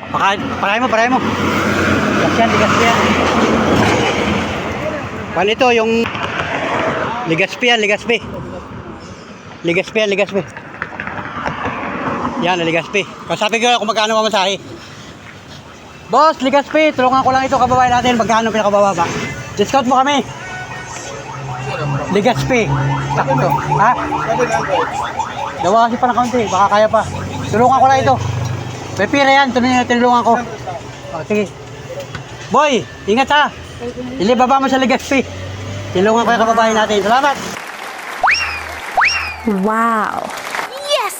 Parahin mo. Ligas yan. Pan ito, yung Ligaspi. Yan, Ligaspi. Kasabi ko kung magkano mamasahe. Boss, Ligaspi, tulungan ko lang ito kababayan natin. Magkano pinakababa? Discount mo kami. Ligaspi. Sakto. Ha? Dawa kasi pa ng kaunti. Baka kaya pa. Tulungan ko lang ito. May pira yan. Tulungan ko. O, sige. Boy, ingat ha. Ilibaba mo sa Ligaspi. Tulungan ko yung kababayan natin. Salamat. Wow. Yes!